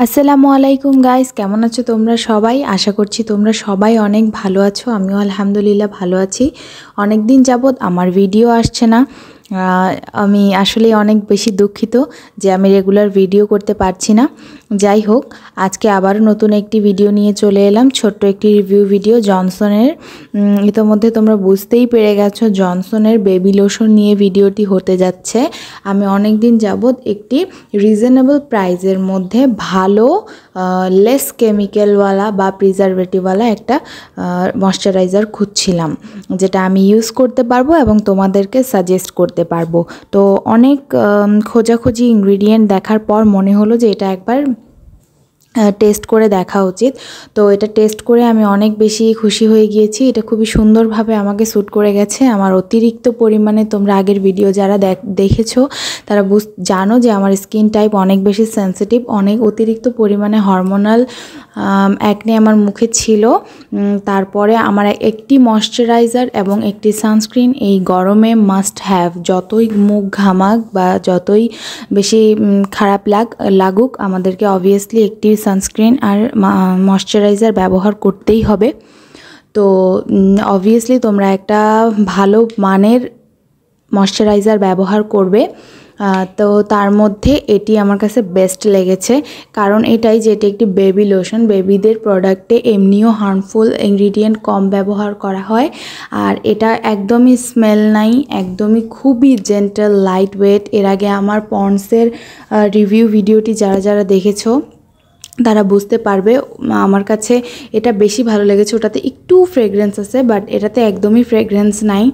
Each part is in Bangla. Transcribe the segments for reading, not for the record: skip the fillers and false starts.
আসসালামু আলাইকুম গাইস, কেমন আছো তোমরা সবাই? আশা করছি তোমরা সবাই অনেক ভালো আছো। আমিও আলহামদুলিল্লাহ ভালো আছি। অনেক দিন যাবত আমার ভিডিও আসছে না। আমি আসলে অনেক বেশি দুঃখিত যে আমি রেগুলার ভিডিও করতে পারছি না। যাই হোক, আজকে আবার নতুন একটি ভিডিও নিয়ে চলে এলাম, ছোট্ট একটি রিভিউ ভিডিও জনসনের। ইতোমধ্যে তোমরা বুঝতেই পেরে গেছো জনসনের বেবি লোশন নিয়ে ভিডিওটি হতে যাচ্ছে। আমি অনেক দিন যাবত একটি রিজনেবল প্রাইসের মধ্যে ভালো লেস কেমিক্যালওয়ালা বা প্রিজারভেটিভওয়ালা একটা ময়শ্চারাইজার খুঁজছিলাম, যেটা আমি ইউজ করতে পারবো এবং তোমাদেরকে সাজেস্ট করতে পারবো। তো অনেক খোঁজাখুঁজি ইনগ্রিডিয়েন্ট দেখার পর মনে হলো যে এটা একবার টেস্ট করে দেখা উচিত। তো এটা টেস্ট করে আমি অনেক বেশি খুশি হয়ে গিয়েছি। এটা খুবই সুন্দরভাবে আমাকে স্যুট করে গেছে। আমার অতিরিক্ত পরিমাণে, তোমরা আগের ভিডিও যারা দেখেছো তারা জানো যে আমার স্কিন টাইপ অনেক বেশি সেন্সিটিভ, অনেক অতিরিক্ত পরিমাণে হরমোনাল অ্যাকনে আমার মুখে ছিল। তারপরে আমার একটি ময়শ্চারাইজার এবং একটি সানস্ক্রিন এই গরমে মাস্ট হ্যাভ। যতই মুখ ঘামাক বা যতই বেশি খারাপ লাগুক, আমাদেরকে অবভিয়াসলি একটি সানস্ক্রিন আর ময়শ্চারাইজার ব্যবহার করতেই হবে। তো অবভিয়াসলি তোমরা একটা ভালো মানের ময়শ্চারাইজার ব্যবহার করবে। তো তার মধ্যে এটি আমার কাছে বেস্ট লেগেছে, কারণ এটাই যে এটি একটি বেবি লোশন। বেবিদের প্রোডাক্টে এমনিও হার্মফুল ইনগ্রিডিয়েন্ট কম ব্যবহার করা হয়, আর এটা একদমই স্মেল নাই, একদমই খুবই জেন্টাল লাইট ওয়েট। এর আগে আমার পন্ডসের রিভিউ ভিডিওটি যারা দেখেছো তারা বুঝতে পারবে আমার কাছে এটা বেশি ভালো লেগেছে। ওটাতে একটু ফ্রেগরেন্স আছে, বাট এটাতে একদমই ফ্রেগরেন্স নাই।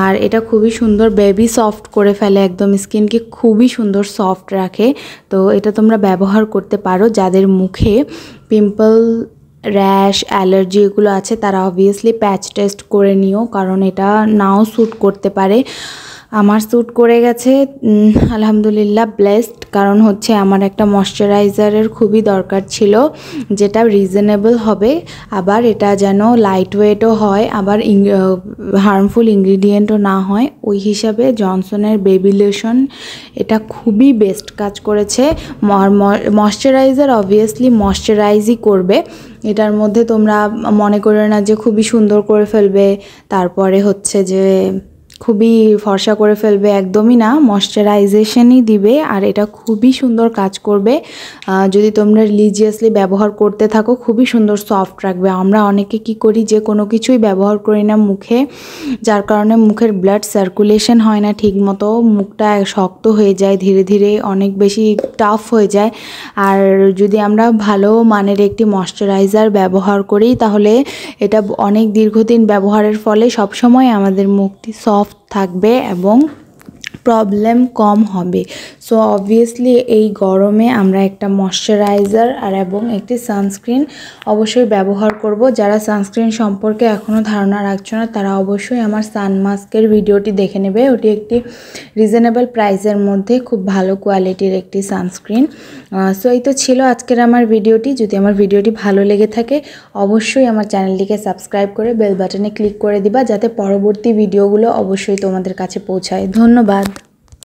আর এটা খুবই সুন্দর বেবি সফট করে ফেলে, একদম স্কিনকে খুবই সুন্দর সফট রাখে। তো এটা তোমরা ব্যবহার করতে পারো। যাদের মুখে পিম্পল, র্যাশ, অ্যালার্জি এগুলো আছে তারা অবভিয়াসলি প্যাচ টেস্ট করে নিও, কারণ এটা নাও স্যুট করতে পারে। আমার স্যুট করে গেছে, আলহামদুলিল্লাহ ব্লেসড। কারণ হচ্ছে আমার একটা ময়শ্চারাইজারের খুবই দরকার ছিল, যেটা রিজনেবল হবে, আবার এটা যেন লাইট ওয়েটও হয়, আবার হার্মফুল ইনগ্রিডিয়েন্টও না হয়। ওই হিসাবে জনসনের বেবি লোশন এটা খুবই বেস্ট কাজ করেছে। ময়শ্চারাইজার অবভিয়াসলি ময়শ্চারাইজই করবে, এটার মধ্যে তোমরা মনে করে না যে খুবই সুন্দর করে ফেলবে, তারপরে হচ্ছে যে খুবই ফর্সা করে ফেলবে, একদমই না। ময়শ্চারাইজেশনই দিবে, আর এটা খুবই সুন্দর কাজ করবে। যদি তোমরা রিলিজিয়াসলি ব্যবহার করতে থাকো, খুবই সুন্দর সফট রাখবে। আমরা অনেকে কি করি, যে কোনো কিছুই ব্যবহার করি না মুখে, যার কারণে মুখের ব্লাড সার্কুলেশন হয় না ঠিক মতো, মুখটা শক্ত হয়ে যায়, ধীরে ধীরে অনেক বেশি টাফ হয়ে যায়। আর যদি আমরা ভালো মানের একটি ময়শ্চারাইজার ব্যবহার করি, তাহলে এটা অনেক দীর্ঘদিন ব্যবহারের ফলে সবসময় আমাদের মুখটি সফট থাকবে এবং প্রবলেম কম হবে। সো অবভিয়াসলি এই গরমে আমরা একটা ময়শ্চারাইজার আর এবং একটি সানস্ক্রিন অবশ্যই ব্যবহার করব। যারা সানস্ক্রিন সম্পর্কে এখনও ধারণা রাখছো না, তারা অবশ্যই আমার সানমাস্কের ভিডিওটি দেখে নেবে। ওটি একটি রিজনেবল প্রাইসের মধ্যে খুব ভালো কোয়ালিটির একটি সানস্ক্রিন। সো এই তো ছিল আজকের আমার ভিডিওটি। যদি আমার ভিডিওটি ভালো লেগে থাকে, অবশ্যই আমার চ্যানেলটিকে সাবস্ক্রাইব করে বেল বাটনে ক্লিক করে দিবা, যাতে পরবর্তী ভিডিওগুলো অবশ্যই তোমাদের কাছে পৌঁছায়। ধন্যবাদ।